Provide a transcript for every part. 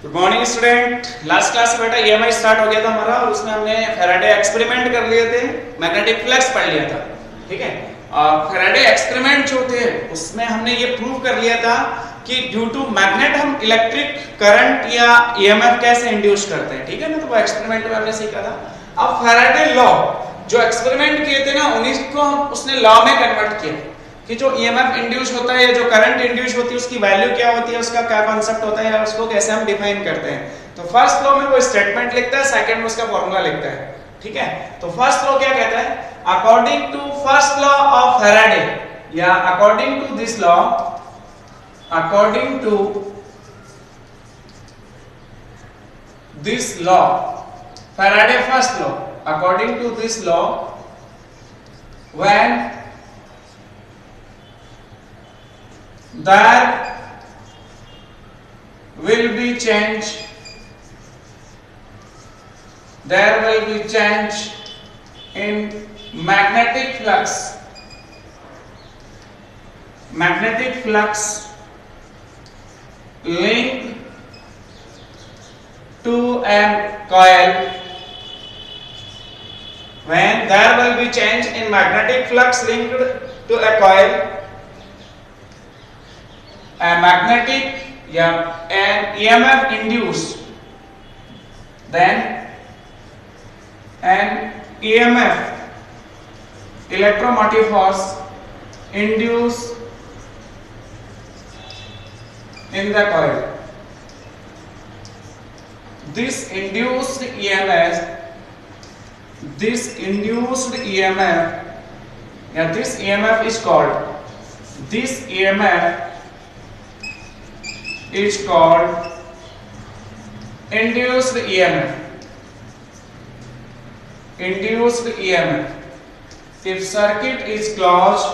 Good morning student. Last class में बेटा EMI start हो गया था हमारा और उसमें हमने फैराडे एक्सपेरिमेंट कर लिए थे, मैग्नेटिक फ्लक्स पढ़ लिया था। ठीक है, और फैराडे एक्सपेरिमेंट जो थे उसमें हमने ये प्रूव कर लिया था कि ड्यू टू मैग्नेट हम इलेक्ट्रिक करंट या ईएमएफ कैसे इंड्यूस करते हैं। ठीक है ना, तो वो एक्सपेरिमेंट में हमने सीखा था। अब फैराडे लॉ जो एक्सपेरिमेंट किए थे ना, उन्हीं को उसने लॉ में कन्वर्ट किया कि जो ईएमएफ इंड्यूस होता है या जो करंट इंड्यूस होती है उसकी वैल्यू क्या होती है, उसका क्या कॉन्सेप्ट होता है या उसको कैसे हम डिफाइन करते हैं। तो फर्स्ट लॉ में वो स्टेटमेंट लिखता है, सेकंड में उसका फॉर्मूला लिखता है। ठीक है, तो फर्स्ट लॉ क्या कहता है, according to first law of Faraday या according to this law, according to this law, Faraday first law, according to this law, when there will be change, there will be change in magnetic flux, magnetic flux linked to a coil, when there will be change in magnetic flux linked to a coil, a magnetic an EMF induced, then an EMF electromotive force induced in the coil. This induced EMF, this induced EMF, this EMF is called, this EMF is called induced EMF. Induced EMF. If circuit is closed,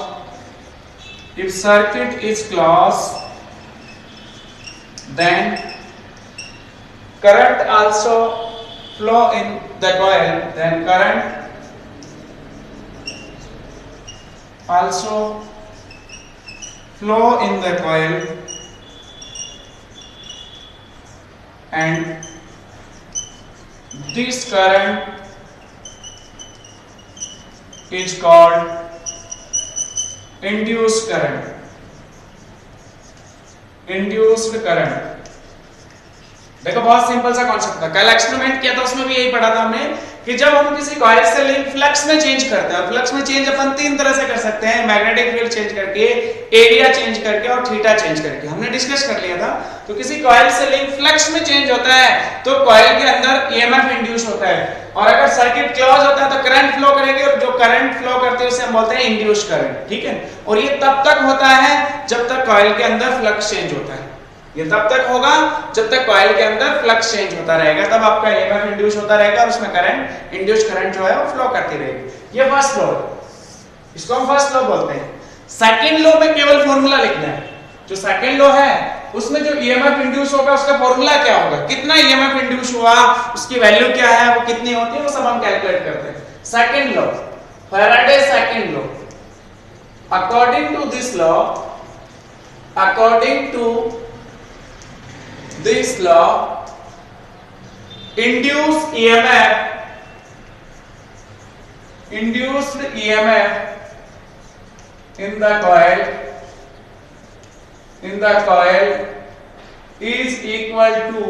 if circuit is closed, then current also flow in the coil, then current also flow in the coil, and this current is called induced current. Induced current देखो बहुत simple सा concept था, कल experiment किया था उसमें भी यही पढ़ा था हमने कि जब हम किसी कॉइल से लिंक फ्लक्स में चेंज करते हैं, और फ्लक्स में चेंज अपन तीन तरह से कर सकते हैं, मैग्नेटिक फील्ड चेंज करके, एरिया चेंज करके और थीटा चेंज करके, हमने डिस्कस कर लिया था। तो किसी कॉइल से लिंक फ्लक्स में चेंज होता है तो कॉइल के अंदर ईएमएफ इंड्यूस होता है, और अगर सर्किट क्लोज होता है तो करंट फ्लो करेगी, और जो करंट फ्लो करती है उसे हम बोलते हैं इंड्यूस्ड करंट। ठीक है, और ये तब तक होता है जब तक कॉइल के अंदर फ्लक्स चेंज होता है, ये तब तक होगा जब तक कॉइल के अंदर फ्लक्स चेंज होता रहेगा, तब आपका ईएमएफ इंड्यूस होता रहेगा और उसमें करंट, इंड्यूस्ड करंट जो है वो फ्लो करती रहेगी। ये फर्स्ट लॉ, इसको हम फर्स्ट लॉ बोलते हैं। सेकंड लॉ में केवल फॉर्मूला लिखना है। जो सेकंड लॉ है उसमें जो ईएमएफ इंड्यूस होगा उसका फॉर्मूला क्या होगा, कितना ईएमएफ इंड्यूस हुआ, उसकी वैल्यू क्या है, वो कितनी होती है, वो सब हम कैलकुलेट करते हैं। Second law, Faraday second law, according to this law, according to this law, induced EMF in the coil is equal to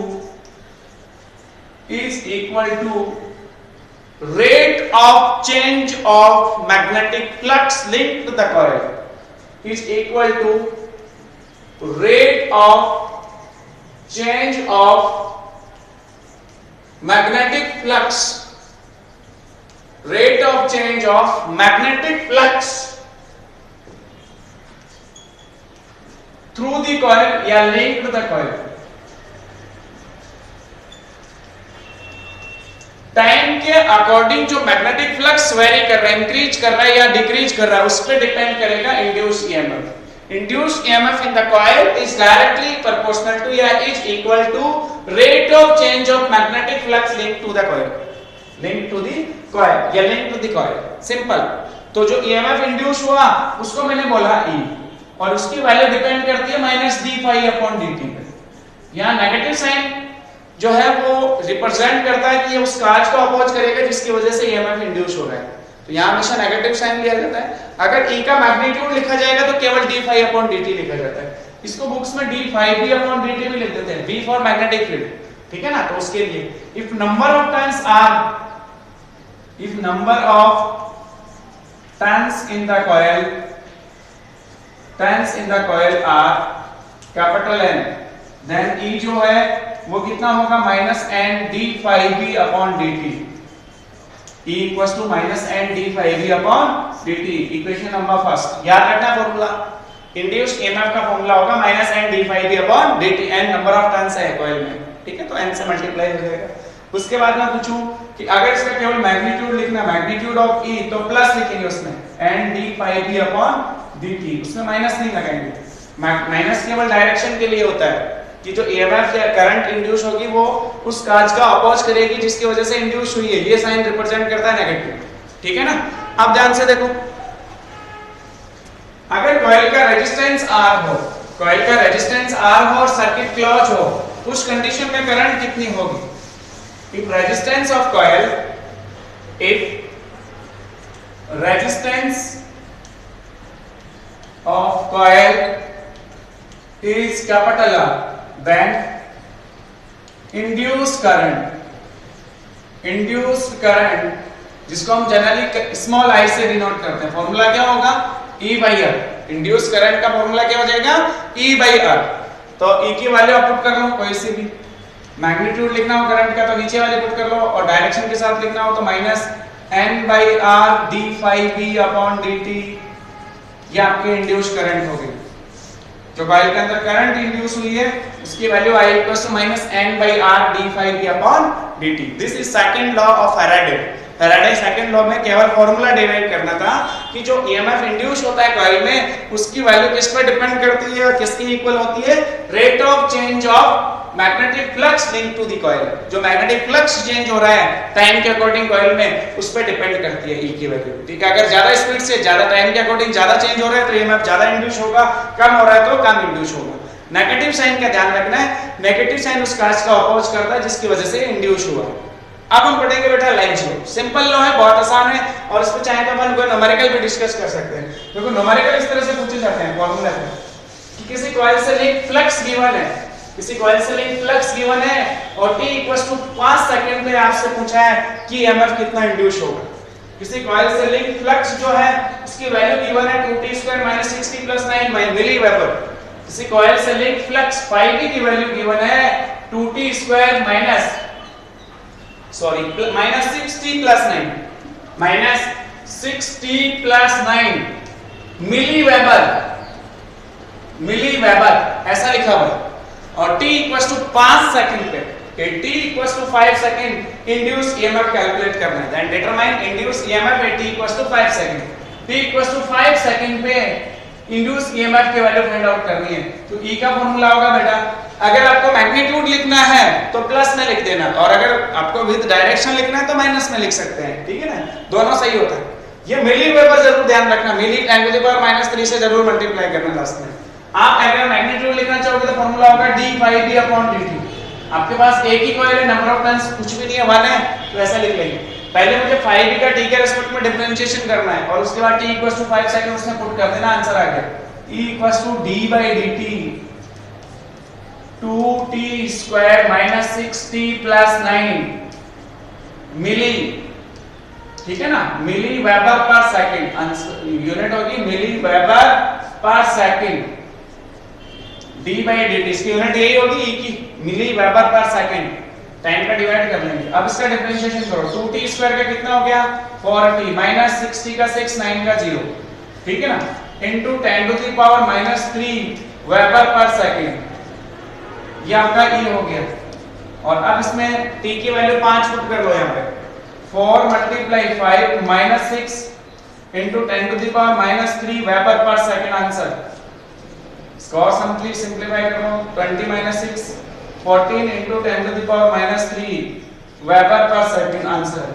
rate of change of magnetic flux linked to the coil, is equal to rate of change of magnetic flux, rate of change of magnetic flux through the coil या linked to the coil। Time के according जो magnetic flux very कर रहा है, increase कर रहा है या डिक्रीज कर रहा है, उस पर डिपेंड करेगा induced EMF. Induced EMF in the coil is directly proportional to या is equal to rate of change of magnetic flux linked to the coil, linked to the coil या linked to the coil। Simple. तो जो EMF induce हुआ उसको मैंने बोला E, और उसकी वैल्यू डिपेंड करती है minus D phi upon D T पे। यहाँ नेगेटिव साइन जो है वो रिप्रेजेंट करता है कि ये उस काज को अपोज करेगा जिसकी वजह से ईएमएफ इंड्यूस हो रहा है, तो यहाँ हमेशा नेगेटिव साइन लिया जाता है। अगर E का मैग्नीट्यूड लिखा जाएगा तो केवल d phi अपॉन dt लिखा जाता है। इसको बुक्स में d phi b upon dt भी लिख देते हैं, v फॉर मैग्नेटिक फील्ड, ठीक है ना। तो उसके लिए if number of turns in the coil are capital N, then E जो है वो कितना होगा minus n d phi b upon dt, E equals to minus n d phi b upon dt। Equation number first याद रखना formula, induced EMF का formula होगा minus n d phi b upon dt, n number of turns है coil में, ठीक है, तो n से मल्टीप्लाई हो जाएगा। उसके बाद मैं पूछूं कि अगर इसका केवल मैग्नीट्यूड लिखना, मैग्नीट्यूड ऑफ E, तो प्लस लिखेंगे उसमें n d phi b upon dt, उसमें माइनस नहीं लगाएंगे, माइनस केवल डायरेक्शन के लिए होता है कि जो ईएमएफ या करंट इंड्यूस होगी वो उस काज का अपोज करेगी जिसकी वजह से इंड्यूस हुई है, ये साइन रिप्रेजेंट करता है नेगेटिव, ठीक है ना। अब ध्यान से देखो, अगर कॉइल का रेजिस्टेंस R हो, कॉइल का रेजिस्टेंस R हो और सर्किट क्लोज हो, उस कंडीशन में करंट कितनी होगी? If resistance of coil, if resistance of coil is capital R, then induced current जिसको हम जनरली स्मॉल i से डिनोट करते हैं, फॉर्मूला क्या होगा? E by R। Induced current का फॉर्मूला क्या हो जाएगा? E by R। तो E की वैल्यू आप पुट कर लो, कोई सी भी, मैग्नीट्यूड लिखना हो करंट का तो नीचे वाले पुट कर लो, और डायरेक्शन के साथ लिखना हो तो minus n by R d phi b upon dt, ये आपके इंड्यूस्ड करंट हो गई। जो कॉइल के अंदर करंट इंड्यूस हुई है उसकी value I equals to minus n by R d phi b upon dt। This is second law of Faraday. Faraday second law में केवल फॉर्मूला डिराइव करना था कि जो ईएमएफ इंड्यूस होता है कॉइल में उसकी वैल्यू किस पर डिपेंड करती है और किसकी इक्वल होती है? Rate of change of magnetic flux link to the coil. जो मैग्नेटिक फ्लक्स चेंज हो रहा है टाइम के अकॉर्डिंग कॉइल में, उस पर डिपेंड करती है E की वैल्यू, ठीक है। अगर ज्यादा स्पीड से ज्यादा टाइम के अकॉर्डिंग ज्यादा चेंज हो रहा है तो ईएमएफ ज्यादा इंड्यूस होगा, कम हो रहा है तो कम इंड्यूस होगा। नेगेटिव साइन का ध्यान रखना है, नेगेटिव साइन उस काज का अपोज करता है जिसकी वजह से इंड्यूस हुआ। अब हम पढ़ेंगे बेटा लेंज लॉ। सिंपल लॉ है, बहुत आसान है, और इस पे चाहे तो अपन कोई न्यूमेरिकल भी डिस्कस कर सकते हैं, क्योंकि न्यूमेरिकल इस तरह से पूछे जाते हैं फॉर्मूला पे कि किसी कॉइल से लिंक फ्लक्स गिवन है, किसी कॉइल से लिंक फ्लक्स गिवन है और t इक्वल्स टू 5 सेकंड में आपसे पूछा है कि ईएमएफ कितना इंड्यूस होगा। किसी कॉइल से लिंक फ्लक्स जो है उसकी वैल्यू गिवन है 2t² - 6t + 9 मिली वेबर। किसी कॉइल से लिंक फ्लक्स 5t की वैल्यू गिवन है 2t² - 6t + 9 -6t + 9 मिली वेबर ऐसा लिखा हुआ है, और t इक्वल्स टू 5 सेकंड पे, t equals to 5 second induce EMF calculate करना है। Then determine induce EMF at t equals to 5 second. t equals to 5 second पे इंड्यूस ईएमएफ की वैल्यू फाइंड आउट करनी है, तो E का फॉर्मूला होगा बेटा, अगर आपको मैग्नीट्यूड लिखना है तो प्लस में लिख देना, और अगर आपको विद डायरेक्शन लिखना है तो माइनस में लिख सकते हैं, ठीक है ना, दोनों सही होता है। ये मिली वेबर जरूर ध्यान रखना, मिली 10⁻³ से जरूर मल्टीप्लाई करना लास्ट में। आप अगर मैग्नीट्यूड लिखना चाहोगे तो फॉर्मूला होगा d phi b upon dt। आपके पास एक ही कॉइल है, नंबर ऑफ टर्न्स कुछ भी नहीं है, 1 है, तो ऐसा लिख लेंगे। पहले मुझे phi b का t के रिस्पेक्ट में डिफरेंशिएशन करना है, और उसके बाद t इक्वल्स टू 5 सेकंड उसमें पुट कर देना, आंसर आ गया। E equals to d by dt 2t² - 6t + 9 milli, ठीक है ना, milli weber per second, unit होगी milli weber per second. d by dt इसकी यूनिट यही होगी E की, milli weber per second, time का डिवाइड कर लेंगे। अब इसका डिफरेंशिएशन करो, 2t² का कितना हो गया 4t, -6t का 6, 9 का 0, ठीक है ना, इनटू 10⁻³ वेबर पर सेकंड, ये आपका E हो गया। और अब इसमें t की वैल्यू 5 पुट कर लो, यहाँ पे 4 × 5 -6 into 10⁻³ weber per second answer. और सिंपलीफाई करो, 20 - 6 14 into 10⁻³ weber per second answer.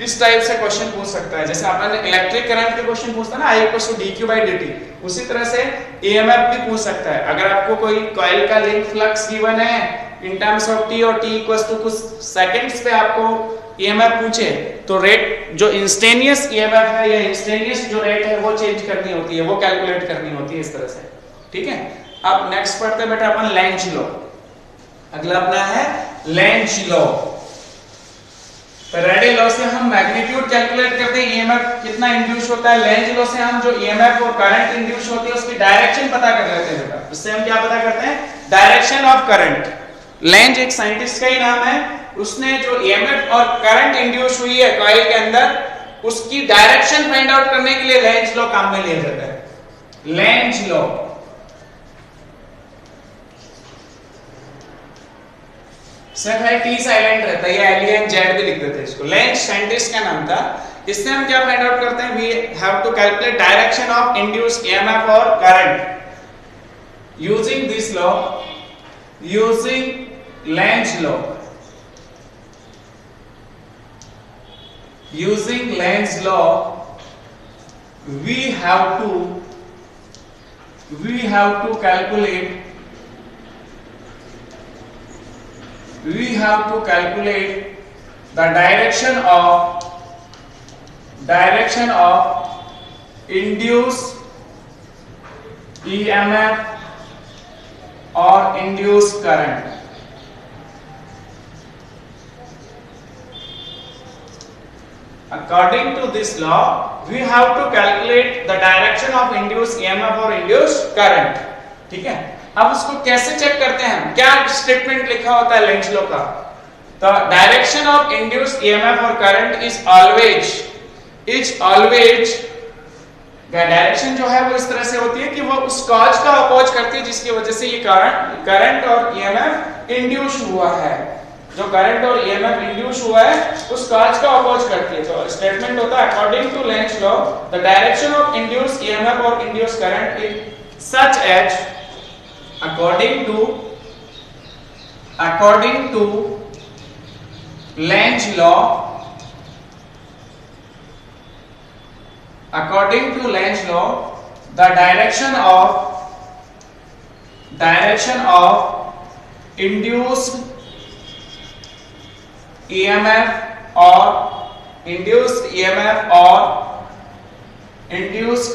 इस टाइप से क्वेश्चन पूछ सकता है, जैसे आपने इलेक्ट्रिक करंट के क्वेश्चन पूछता है ना I = dq/dt, उसी तरह से ईएमएफ भी पूछ सकता है। अगर आपको कोई कॉइल का लिंक फ्लक्स गिवन है इन टर्म्स ऑफ टी और टी इक्वल्स टू कुछ सेकंड्स पे आपको ईएमएफ पूछे तो रेट जो इंस्टेनियस ईएमएफ है या इंस्टेनियस जो रेट है वो चेंज करनी होती है, वो कैलकुलेट करनी होती है इस तरह से, ठीक है। अब नेक्स्ट पढ़ते हैं बेटा अपन लेंज लॉ। अगला अपना है लेंज लॉ। फैराडे लॉ से हम मैग्नीट्यूड कैलकुलेट करते हैं, ईएमएफ कितना इंड्यूस होता है। लेंज लॉ से हम जो ईएमएफ और करंट इंड्यूस होती है उसकी डायरेक्शन पता कर लेते हैं बेटा। इससे हम क्या पता करते हैं, डायरेक्शन ऑफ करंट। लेंज एक साइंटिस्ट का ही नाम है, उसने जो ईएमएफ और करंट इंड्यूस हुई है कॉइल के अंदर उसकी डायरेक्शन फाइंड आउट करने के लिए लेंज लॉ काम में लिया जाता है। लेंज लॉ सिर्फ है टी साइलेंट रहता है, या एलियन जेड भी लिख देते हैं इसको। लेंज साइंटिस्ट का नाम था। इससे हम क्या फाइंड आउट करते हैं, we have to calculate direction of induced EMF और current using this law, using Lenz law. Using Lenz law, we have to calculate the direction of induced EMF or induced current. According to this law, we have to calculate the direction of induced EMF or induced current. ठीक है, अब उसको कैसे check करते हैं हम, क्या statement लिखा होता है लेंज लॉ का। तो डायरेक्शन ऑफ इंड्यूस्ड ईएमएफ और करंट इज ऑलवेज डायरेक्शन जो है वो इस तरह से होती है कि वो उस कॉज का अपोज करती है जिसकी वजह से ये करंट और ईएमएफ इंड्यूस हुआ है। जो करंट और ईएमएफ इंड्यूस हुआ है उस कॉज का अपोज करती है। तो स्टेटमेंट होता है according to Lenz law the direction of induced EMF और induced current is such as according to Lenz law, the direction of induced EMF or induced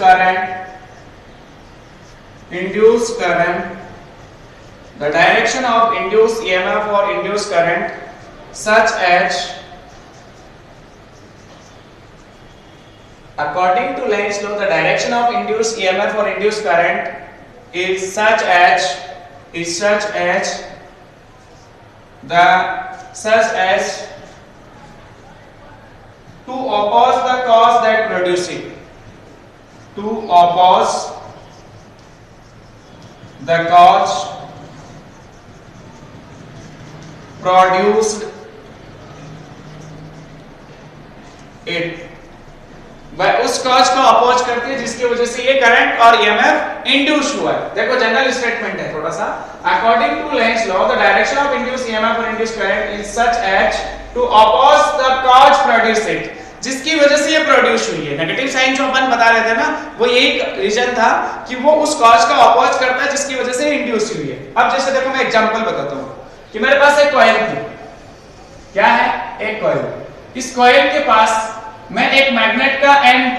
current, the direction of induced EMF or induced current such as according to Lenz law the direction of induced EMF or induced current is such as to oppose the cause that produce it, to oppose the cause produced it, वह उस cause को oppose करती है जिसकी वजह से ये current और ईएमएफ इंड्यूस हुआ है। देखो जनरल स्टेटमेंट है थोड़ा सा, according to Lenz law the direction of induced EMF और induced current is such as to oppose the cause produce it, जिसकी वजह से ये प्रोड्यूस हुई है। नेगेटिव साइन जो अपन बता रहे थे ना, वो यही रीजन था कि वो उस कॉज का अपोज करता है जिसकी वजह से इंड्यूस हुई है। अब जैसे देखो मैं एग्जांपल बताता हूं कि मेरे पास एक कॉइल थी, क्या है, एक कॉइल। इस कॉइल के पास मैं एक मैग्नेट का एन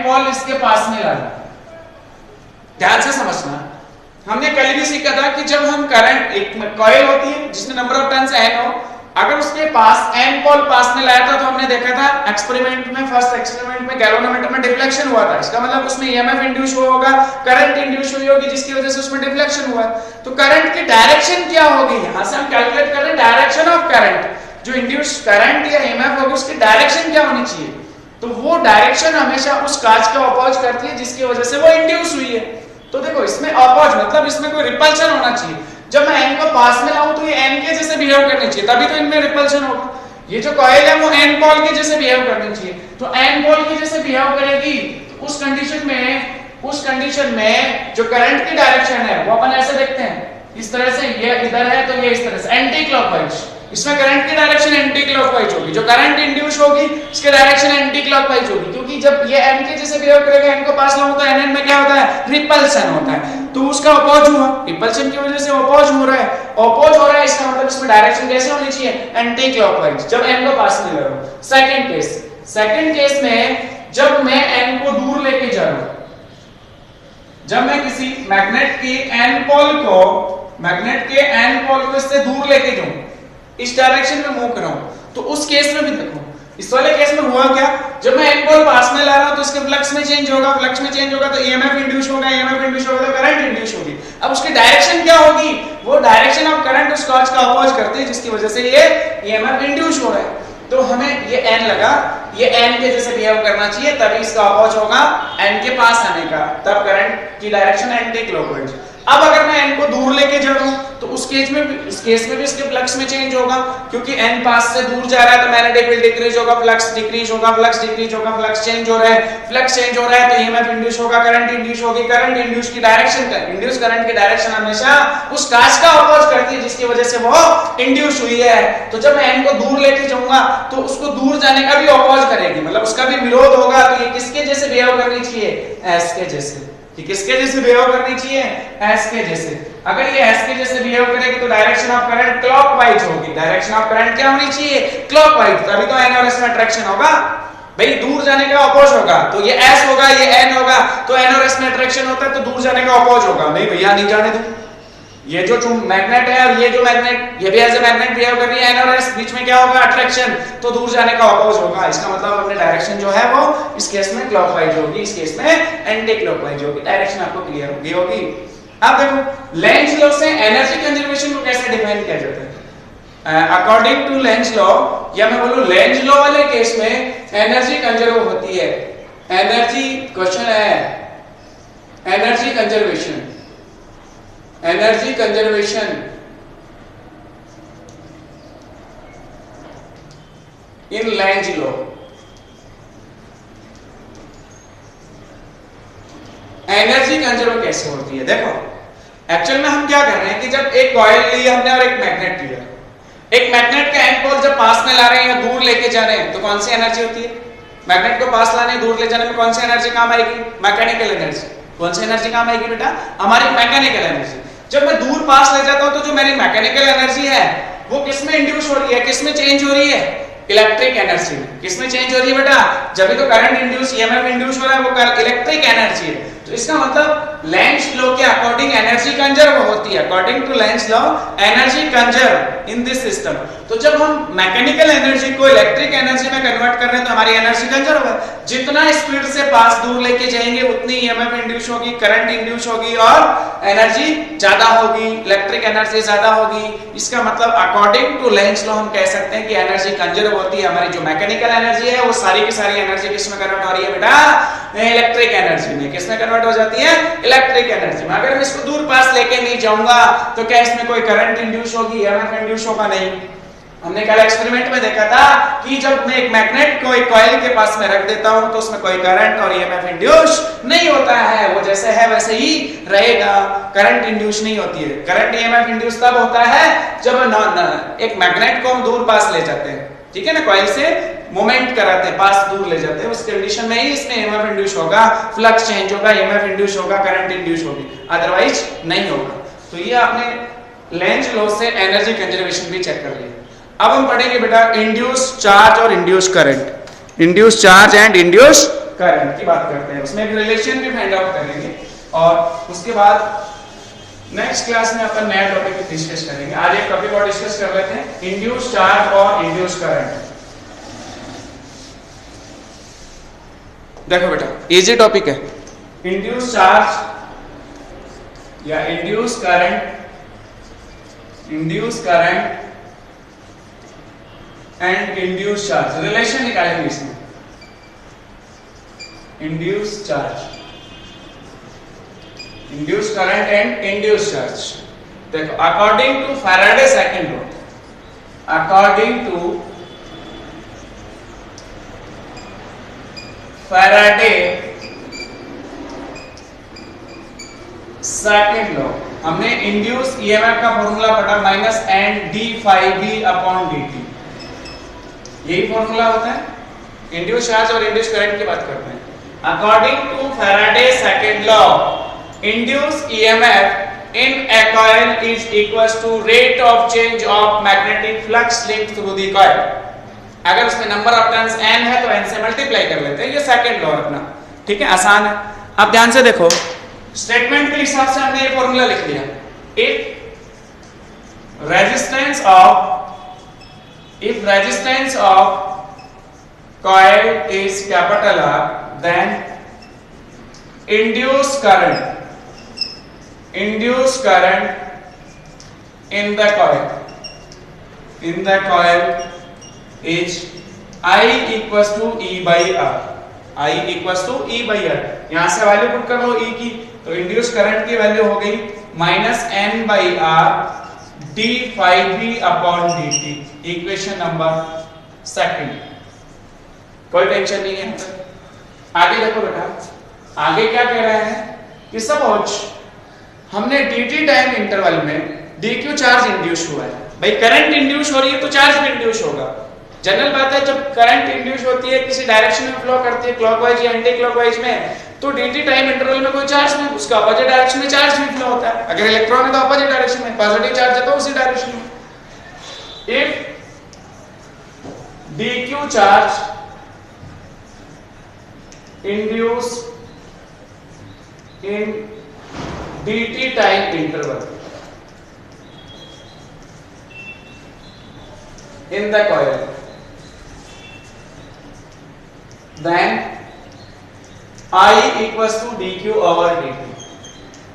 पोल इसके पास में लाया। ध्यान से समझना, हमने कल भी सीखा था कि जब हम करंट, एक कॉइल होती है जिसमें नंबर ऑफ टर्न्स एन हो, अगर उसके पास एन पोल पास में लाया था तो हमने देखा था एक्सपेरिमेंट में, फर्स्ट एक्सपेरिमेंट में गैल्वेनोमीटर में डिफ्लेक्शन हुआ था। इसका मतलब उसमें ईएमएफ इंड्यूस हुआ होगा, करंट इंड्यूस हुई होगी जिसकी वजह से उसमें डिफ्लेक्शन हुआ। तो करंट की डायरेक्शन क्या होगी, यहां से हम कैलकुलेट कर रहे हैं डायरेक्शन ऑफ करंट। जो इंड्यूस करंट या ईएमएफ होगी उसकी डायरेक्शन क्या होनी चाहिए, तो वो डायरेक्शन हमेशा उस काज को अपोज करती है जिसकी वजह से वो इंड्यूस हुई है। तो देखो इसमें अपोज मतलब इसमें कोई रिपल्शन होना चाहिए। जब मैं एन को पास में लाऊं तो ये एन के जैसे बिहेव करनी चाहिए, तभी तो इनमें रिपल्शन होगा। ये जो कॉइल है वो एन पोल के जैसे बिहेव करनी चाहिए, तो एन पोल के जैसे बिहेव करेगी तो उस कंडीशन में जो करंट की डायरेक्शन है वो अपन ऐसे देखते हैं, इस तरह से, ये इधर है तो ये इस तरह से एंटी क्लॉकवाइज। इसमें करंट की डायरेक्शन एंटी क्लॉकवाइज होगी, जो करंट इंड्यूस होगी उसकी डायरेक्शन एंटी क्लॉकवाइज होगी, क्योंकि जब ये एन के जैसे बिहेव करेगा, एन को पास लाऊं तो एन में क्या होता है, रिपल्सन होता है, तो उसका अपोज हुआ, रिपल्सन की वजह से अपोज हो रहा है, अपोज हो रहा है, इसका मतलब इसमें डायरेक्शन कैसे होनी चाहिए, एंटी क्लॉकवाइज, जब एन को पास में ले रहा हूं। सेकंड केस में जब मैं एन को दूर लेके जा रहा हूं, जब मैं किसी मैग्नेट के एन पोल को इससे दूर लेके जाऊं, इस डायरेक्शन में मूव कर रहा हूं, तो उस केस में भी देखो, इस वाले केस में हुआ क्या, जब मैं एन पोल पास में ला रहा हूं तो इसके फ्लक्स में चेंज होगा, तो ईएमएफ इंड्यूस होगा, तो करंट इंड्यूस होगी। अब उसकी डायरेक्शन क्या होगी, वो डायरेक्शन ऑफ करंट उस कॉज का अपोज करते हैं, जिसकी वजह से ये ईएमएफ इंड्यूस हो रहा है। तो हमें ये एन लगा, ये एन के जैसे बिहेव करना चाहिए, तभी इसका अपोज होगा एन के पास आने का, तब करंट की डायरेक्शन एंटी क्लॉकवाइज। अब अगर मैं एन को दूर लेके जा रहा हूं तो उस केस में भी इसके फ्लक्स में चेंज होगा, क्योंकि एन पास से दूर जा रहा है तो मैग्नेटिक फील्ड डिक्रीज होगा, फ्लक्स डिक्रीज होगा, फ्लक्स चेंज हो रहा है, तो ईएमएफ इंड्यूस होगा, करंट इंड्यूस होगी, करंट इंड्यूस की डायरेक्शन इंड्यूस करंट की डायरेक्शन हमेशा उस काज का अपोज करती है जिसकी वजह से वो इंड्यूस हुई है। तो जब मैं एन को दूर लेके जाऊंगा तो उसको दूर जाने का भी अपोज करेगी, मतलब उसका भी विरोध होगा, तो ये किसके जैसे बिहेव करनी चाहिए, एस के जैसे, कि किसके जैसे बिहेव करनी चाहिए, एस के जैसे। अगर ये एस के जैसे बिहेव करेगी तो डायरेक्शन ऑफ करंट क्लॉकवाइज होगी, डायरेक्शन ऑफ करंट क्या होनी चाहिए, क्लॉकवाइज, तभी तो एन और एस में अट्रैक्शन होगा, भाई दूर जाने का अपोज होगा, तो ये एस होगा, ये एन होगा, तो एन और एस में अट्रैक्शन होता है तो दूर जाने का अपोज होगा, नहीं भैया नहीं जाने दो, ये जो मैग्नेट है और ये जो मैग्नेट, ये भी एज ए मैग्नेट बिहेव कर रही है, एन और एस बीच में क्या होगा, अट्रैक्शन, तो दूर जाने का अपोज होगा, इसका मतलब अपने डायरेक्शन जो है वो इस केस में क्लॉकवाइज होगी, इस केस में एंटी क्लॉकवाइज होगी, डायरेक्शन आपको क्लियर होगी। अब देखो लेंज लॉ से एनर्जी कंजर्वेशन को कैसे डिफाइन किया जाता है, अकॉर्डिंग टू लेंज लॉ, या मैं बोलूं लेंज लॉ वाले केस में एनर्जी कंजर्व होती है, एनर्जी क्वेश्चन है, energy conservation in length law, energy conserve कैसे होती है, देखो एक्चुअल में हम क्या कर रहे हैं कि जब एक कॉइल ली हमने और एक मैग्नेट लिया, एक मैग्नेट का एन पोल जब पास में ला रहे हैं या दूर लेके जा रहे हैं तो कौन सी एनर्जी होती है, मैग्नेट को पास लाने दूर ले जाने में कौन सी एनर्जी काम आएगी, मैकेनिकल एनर्जी, कौन सी एनर्जी काम आएगी बेटा, हमारी मैकेनिकल एनर्जी। जब मैं दूर पास ले जाता हूं तो जो मेरी मैकेनिकल एनर्जी है वो किसमें इंड्यूस हो रही है, किसमें चेंज हो रही है, इलेक्ट्रिक एनर्जी में। किसमें चेंज हो रही है बेटा, जब भी तो करंट इंड्यूस, ईएमएफ इंड्यूस हो रहा है, वो इलेक्ट्रिक एनर्जी है। तो इसका मतलब लेंज लॉ के अकॉर्डिंग एनर्जी कंजर्व होती है, according to Lenz law energy conserve in this system. तो जब हम मैकेनिकल एनर्जी को इलेक्ट्रिक एनर्जी में कन्वर्ट कर रहे हैं तो हमारी एनर्जी कंजर्व है, जितना स्पीड से पास दूर लेके जाएंगे उतनी ईएमएफ इंड्यूस होगी, करंट इंड्यूस होगी और एनर्जी ज्यादा होगी, इलेक्ट्रिक एनर्जी ज्यादा होगी। इसका मतलब अकॉर्डिंग टू लेंज लॉ हम कह सकते हैं कि एनर्जी कंजर्व होती है, हमारी जो मैकेनिकल एनर्जी है वो सारी की सारी एनर्जी किसमें कन्वर्ट हो रही है बेटा, इलेक्ट्रिक एनर्जी में। किसमें कन्वर्ट हो जाती है, इलेक्ट्रिक एनर्जी में। अगर मैं इसको दूर पास लेके नहीं जाऊंगा तो क्या इसमें कोई करंट इंड्यूस होगी, ईएमएफ इंड्यूस होगा, नहीं। हमने कल एक्सपेरिमेंट में देखा था कि जब मैं एक मैग्नेट को एक कॉइल के पास में रख देता हूं तो उसमें कोई करंट और ईएमएफ इंड्यूस नहीं होता है, वो जैसे है वैसे ही रहेगा, करंट इंड्यूस नहीं होती है। करंट ईएमएफ इंड्यूस तब होता है जब एक मैग्नेट को हम दूर पास ले जाते हैं, ठीक है ना, कॉइल से मोमेंट कराते हैं, पास दूर ले जाते हैं, उस कंडीशन में ही इसमें ईएमएफ इंड्यूस होगा, फ्लक्स चेंज होगा, ईएमएफ इंड्यूस होगा, करंट इंड्यूस होगी, अदरवाइज नहीं होगा। तो ये आपने लेंज लॉ से एनर्जी कंजर्वेशन भी चेक कर लिया। अब हम पढ़ेंगे बेटा इंड्यूस चार्ज और induce current, induce charge and induce current की बात करते हैं, उसमें एक रिलेशन भी फाइंड आउट करेंगे और उसके बाद नेक्स्ट क्लास में अपन नया टॉपिक डिस्कस करेंगे। आज एक टॉपिक और डिस्कस कर लेते हैं, इंड्यूस चार्ज और इंड्यूस करंट। देखो बेटा इजी टॉपिक है, इंड्यूस चार्ज या induce current and induce charge, relation निकालेंगे इसमें, induce charge, induce current and induce charge. देखो according to Faraday second law, according to Faraday second law, हमने induce EMF का formula पढ़ा minus N D phi B upon D T, यही formula होता है। Induce charge और induce current की बात करते हैं। According to Faraday second law, induce EMF in a coil is equals to rate of change of magnetic flux linked through the coil। अगर उसमें नंबर ऑफ टर्न्स n है तो n से मल्टीप्लाई कर लेते हैं, ये सेकंड लॉ अपना, ठीक है, आसान है। अब ध्यान से देखो, स्टेटमेंट के हिसाब से हमने ये फॉर्मूला लिख लिया। If resistance of coil is capital R, then induced current in the coil is I equals to E by R। I equals to E by R, यहां से वैल्यू पुट कर लो E की, तो इंड्यूस करंट की value हो गई minus N by R D phi B upon D T, equation number second. कोई tension नहीं है। आगे देखो बेटा, आगे क्या कह रहे हैं कि सपोज हमने dt टाइम इंटरवल में dq चार्ज इंड्यूस हुआ है। भाई करंट इंड्यूस हो रही है तो चार्ज भी इंड्यूस होगा। जनरल बात है, जब करंट इंड्यूस होती है किसी डायरेक्शन में फ्लो करती है, क्लॉकवाइज या एंटी क्लॉकवाइज में, तो dt टाइम इंटरवल में कोई चार्ज नहीं, उसका अपोजिट डायरेक्शन में चार्ज भी फ्लो होता है। अगर इलेक्ट्रॉन है तो अपोजिट डायरेक्शन में, पॉजिटिव चार्ज है तो उसी डायरेक्शन में। If dq charge induce in dt time interval in the coil, then I equals to dq over dt।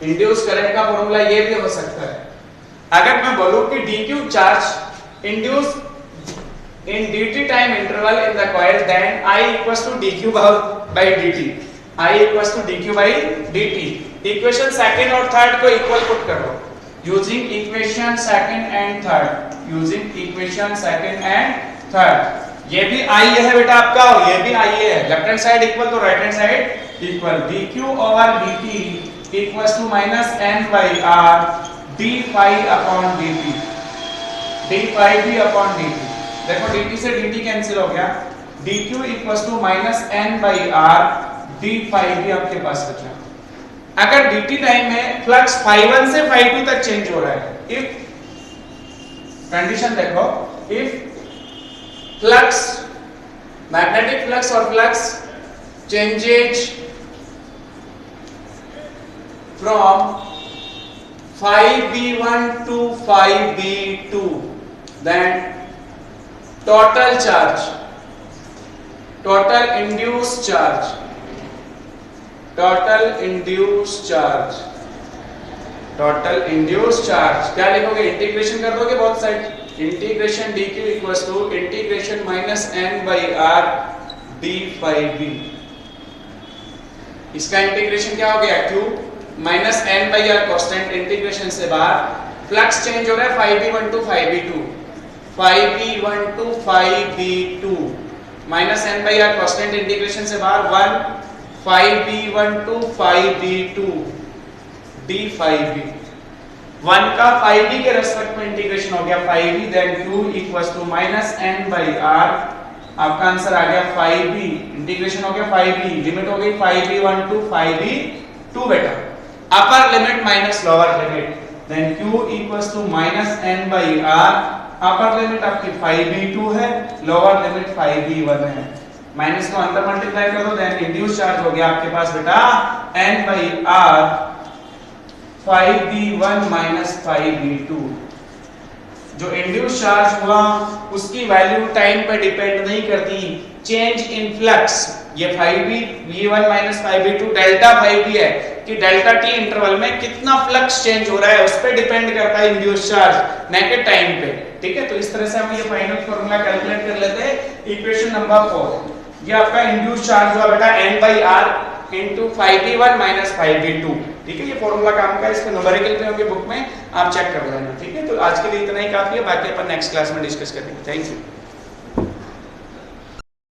Induce current का फॉर्मूला ये भी हो सकता है। अगर मैं बोलूं कि dq charge induce in dt time interval in the coil, then I equals to dq by dt। I equals to dq by dt। Equation second और थर्ड को इक्वल पुट करो using equation second and third, using equation second and third. ये भी I है बेटा आपका और ये भी I है। लेफ्ट हैंड साइड इक्वल तो right hand side equal. dq over dt equals to minus n by r d phi upon dt, d phi भी अपॉन dt। देखो dt से dt कैंसिल हो गया, dq equals to minus n by r d phi भी आपके पास बचा। अगर dt time में फ्लक्स phi1 से phi2 तक चेंज हो रहा है, इफ कंडीशन देखो, इफ फ्लक्स मैग्नेटिक फ्लक्स और flux changes from phi b1 to phi b2, then total charge, total induced charge, total induced charge, total induced charge क्या लिखोगे? इंटीग्रेशन कर दोगे बहुत side. Integration dq equals to integration minus n by r d phi b। इसका integration क्या हो गया? q minus n by r constant, integration से बाहर फ्लक्स चेंज हो रहा है phi b1 to phi b2, phi b1 to phi b2 minus n by r constant, integration से बाहर 1 phi b1 to phi b2 d phi b। 1 का phi b के respect में इंटीग्रेशन हो गया phi b, देन q equals to minus n by r। आपका answer आ गया phi b, इंटीग्रेशन हो गया phi b, लिमिट हो गई phi b1 to phi b2 बेटा, upper limit minus lower limit, देन q equals to minus n by r। Upper limit आपकी phi b2 है, लोअर लिमिट phi b1 है। Minus को अंदर मल्टीप्लाई कर दो, देन इंड्यूस चार्ज हो गया आपके पास बेटा n by r phi b1 minus phi b2। जो इंड्यूस चार्ज हुआ उसकी वैल्यू टाइम पर डिपेंड नहीं करती, चेंज इन फ्लक्स, ये phi b1 minus phi b2 delta phi b है कि डेल्टा t इंटरवल में कितना फ्लक्स चेंज हो रहा है उस पे डिपेंड करता है इंड्यूस चार्ज न कि टाइम पे। ठीक है, तो इस तरह से हम ये फाइनल फार्मूला कैलकुलेट कर लेते हैं। इक्वेशन नंबर 4, ये आपका इंड्यूस चार्ज हुआ बेटा n by r into phi b1 minus phi b2। ठीक है, ये फॉर्मूला काम का, इसके न्यूमेरिकल पे होंगे बुक में, आप चेक कर लेना। ठीक है, तो आज के लिए इतना ही काफी है, बाकी अपन नेक्स्ट क्लास में डिस्कस करेंगे। Thank you.